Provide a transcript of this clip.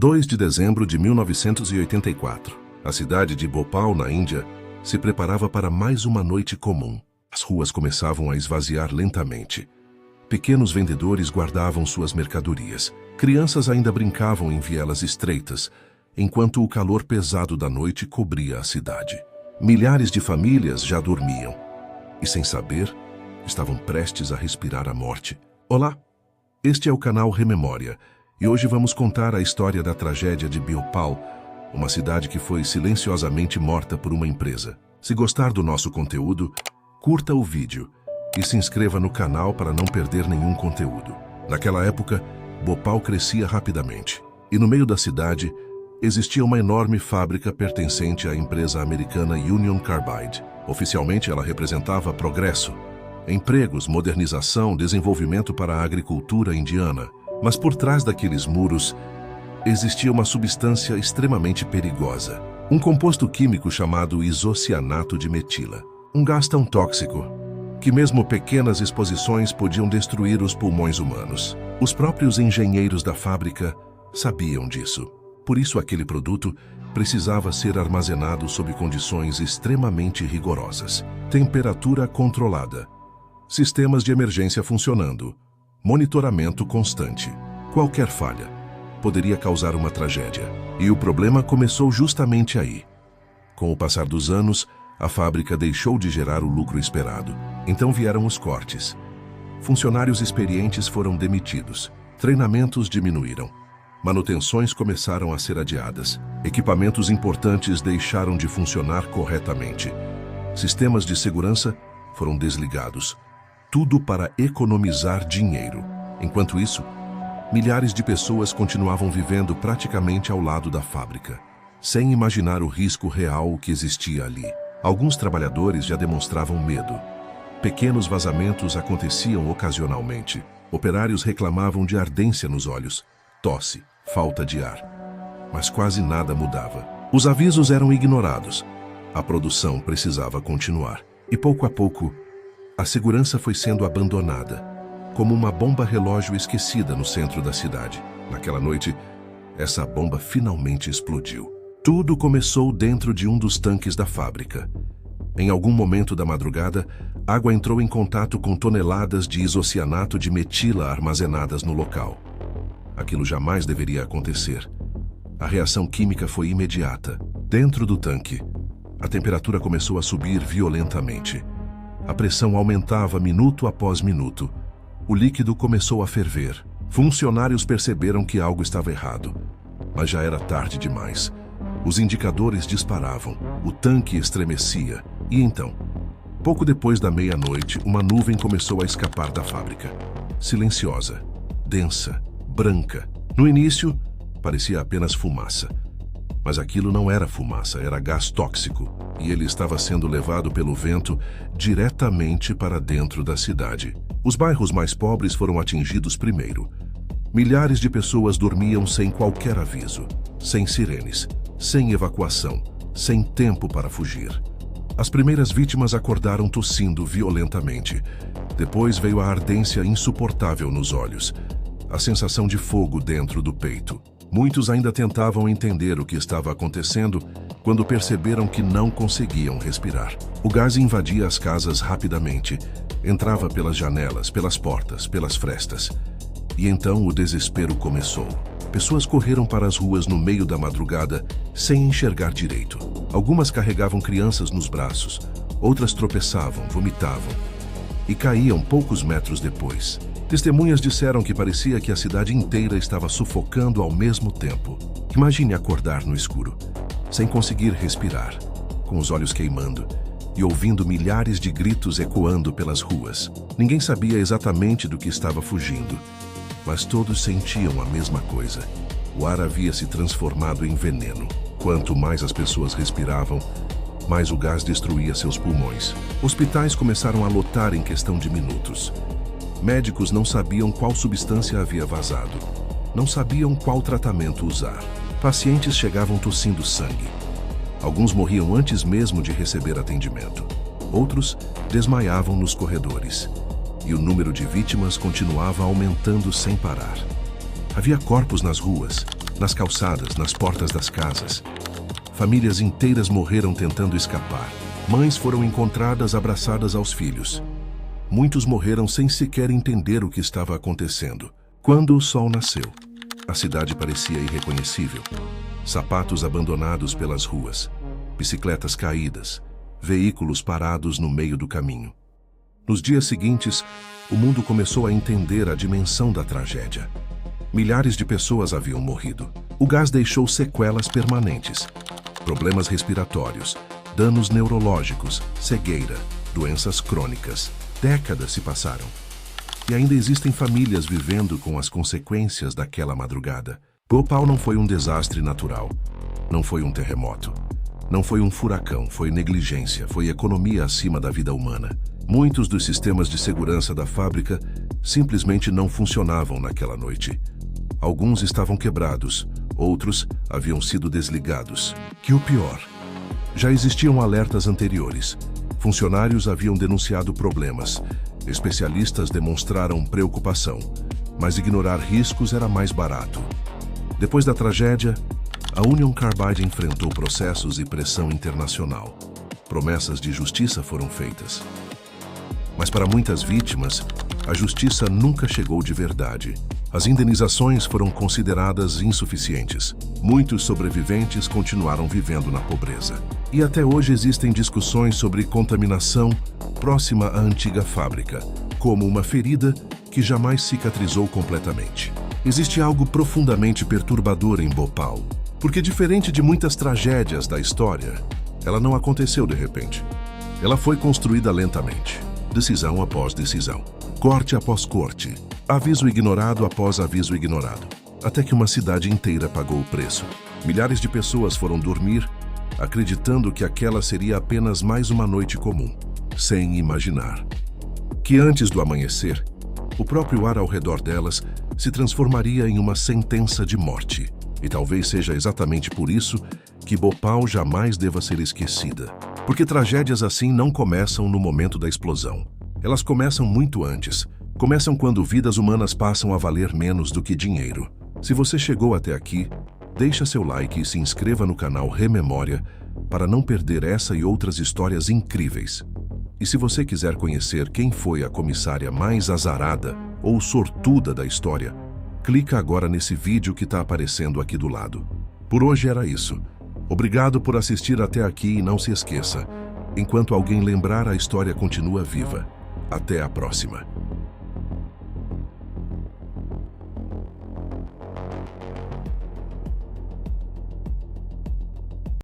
2 de dezembro de 1984. A cidade de Bhopal, na Índia, se preparava para mais uma noite comum. As ruas começavam a esvaziar lentamente. Pequenos vendedores guardavam suas mercadorias. Crianças ainda brincavam em vielas estreitas, enquanto o calor pesado da noite cobria a cidade. Milhares de famílias já dormiam e, sem saber, estavam prestes a respirar a morte. Olá, este é o canal Rememória e hoje vamos contar a história da tragédia de Bhopal, uma cidade que foi silenciosamente morta por uma empresa. Se gostar do nosso conteúdo, curta o vídeo e se inscreva no canal para não perder nenhum conteúdo. Naquela época, Bhopal crescia rapidamente e no meio da cidade existia uma enorme fábrica pertencente à empresa americana Union Carbide. Oficialmente ela representava progresso, empregos, modernização, desenvolvimento para a agricultura indiana. Mas por trás daqueles muros existia uma substância extremamente perigosa. Um composto químico chamado isocianato de metila. Um gás tão tóxico que mesmo pequenas exposições podiam destruir os pulmões humanos. Os próprios engenheiros da fábrica sabiam disso. Por isso aquele produto precisava ser armazenado sob condições extremamente rigorosas. Temperatura controlada, sistemas de emergência funcionando, monitoramento constante. Qualquer falha poderia causar uma tragédia. E o problema começou justamente aí. Com o passar dos anos, a fábrica deixou de gerar o lucro esperado. Então vieram os cortes. Funcionários experientes foram demitidos. Treinamentos diminuíram. Manutenções começaram a ser adiadas. Equipamentos importantes deixaram de funcionar corretamente. Sistemas de segurança foram desligados. Tudo para economizar dinheiro. Enquanto isso, milhares de pessoas continuavam vivendo praticamente ao lado da fábrica, sem imaginar o risco real que existia ali. Alguns trabalhadores já demonstravam medo. Pequenos vazamentos aconteciam ocasionalmente. Operários reclamavam de ardência nos olhos, tosse, falta de ar. Mas quase nada mudava. Os avisos eram ignorados. A produção precisava continuar. E pouco a pouco, a segurança foi sendo abandonada, como uma bomba relógio esquecida no centro da cidade. Naquela noite, essa bomba finalmente explodiu. Tudo começou dentro de um dos tanques da fábrica. Em algum momento da madrugada, água entrou em contato com toneladas de isocianato de metila armazenadas no local. Aquilo jamais deveria acontecer. A reação química foi imediata. Dentro do tanque, a temperatura começou a subir violentamente. A pressão aumentava minuto após minuto. O líquido começou a ferver. Funcionários perceberam que algo estava errado, mas já era tarde demais. Os indicadores disparavam, o tanque estremecia. E então, pouco depois da meia-noite, uma nuvem começou a escapar da fábrica. Silenciosa, densa, branca. No início, parecia apenas fumaça. Mas aquilo não era fumaça, era gás tóxico. E ele estava sendo levado pelo vento diretamente para dentro da cidade. Os bairros mais pobres foram atingidos primeiro. Milhares de pessoas dormiam sem qualquer aviso, sem sirenes, sem evacuação, sem tempo para fugir. As primeiras vítimas acordaram tossindo violentamente. Depois veio a ardência insuportável nos olhos, a sensação de fogo dentro do peito. Muitos ainda tentavam entender o que estava acontecendo quando perceberam que não conseguiam respirar. O gás invadia as casas rapidamente, entrava pelas janelas, pelas portas, pelas frestas. E então o desespero começou. Pessoas correram para as ruas no meio da madrugada sem enxergar direito. Algumas carregavam crianças nos braços, outras tropeçavam, vomitavam e caíam poucos metros depois. Testemunhas disseram que parecia que a cidade inteira estava sufocando ao mesmo tempo. Imagine acordar no escuro, sem conseguir respirar, com os olhos queimando e ouvindo milhares de gritos ecoando pelas ruas. Ninguém sabia exatamente do que estava fugindo, mas todos sentiam a mesma coisa. O ar havia se transformado em veneno. Quanto mais as pessoas respiravam, mais o gás destruía seus pulmões. Hospitais começaram a lotar em questão de minutos. Médicos não sabiam qual substância havia vazado. Não sabiam qual tratamento usar. Pacientes chegavam tossindo sangue. Alguns morriam antes mesmo de receber atendimento. Outros desmaiavam nos corredores. E o número de vítimas continuava aumentando sem parar. Havia corpos nas ruas, nas calçadas, nas portas das casas. Famílias inteiras morreram tentando escapar. Mães foram encontradas abraçadas aos filhos. Muitos morreram sem sequer entender o que estava acontecendo. Quando o sol nasceu, a cidade parecia irreconhecível. Sapatos abandonados pelas ruas, bicicletas caídas, veículos parados no meio do caminho. Nos dias seguintes, o mundo começou a entender a dimensão da tragédia. Milhares de pessoas haviam morrido. O gás deixou sequelas permanentes. Problemas respiratórios, danos neurológicos, cegueira, doenças crônicas. Décadas se passaram. E ainda existem famílias vivendo com as consequências daquela madrugada. Bhopal não foi um desastre natural. Não foi um terremoto. Não foi um furacão, foi negligência, foi economia acima da vida humana. Muitos dos sistemas de segurança da fábrica simplesmente não funcionavam naquela noite. Alguns estavam quebrados, outros haviam sido desligados. Que o pior, já existiam alertas anteriores. Funcionários haviam denunciado problemas. Especialistas demonstraram preocupação, mas ignorar riscos era mais barato. Depois da tragédia, a Union Carbide enfrentou processos e pressão internacional. Promessas de justiça foram feitas. Mas para muitas vítimas, a justiça nunca chegou de verdade. As indenizações foram consideradas insuficientes. Muitos sobreviventes continuaram vivendo na pobreza. E até hoje existem discussões sobre contaminação próxima à antiga fábrica, como uma ferida que jamais cicatrizou completamente. Existe algo profundamente perturbador em Bhopal, porque diferente de muitas tragédias da história, ela não aconteceu de repente. Ela foi construída lentamente, decisão após decisão, corte após corte, aviso ignorado após aviso ignorado, até que uma cidade inteira pagou o preço. Milhares de pessoas foram dormir, acreditando que aquela seria apenas mais uma noite comum, sem imaginar que antes do amanhecer, o próprio ar ao redor delas se transformaria em uma sentença de morte. E talvez seja exatamente por isso que Bhopal jamais deva ser esquecida. Porque tragédias assim não começam no momento da explosão. Elas começam muito antes. Começam quando vidas humanas passam a valer menos do que dinheiro. Se você chegou até aqui, deixa seu like e se inscreva no canal Rememória para não perder essa e outras histórias incríveis. E se você quiser conhecer quem foi a comissária mais azarada ou sortuda da história, clica agora nesse vídeo que está aparecendo aqui do lado. Por hoje era isso. Obrigado por assistir até aqui e não se esqueça, enquanto alguém lembrar, a história continua viva. Até a próxima.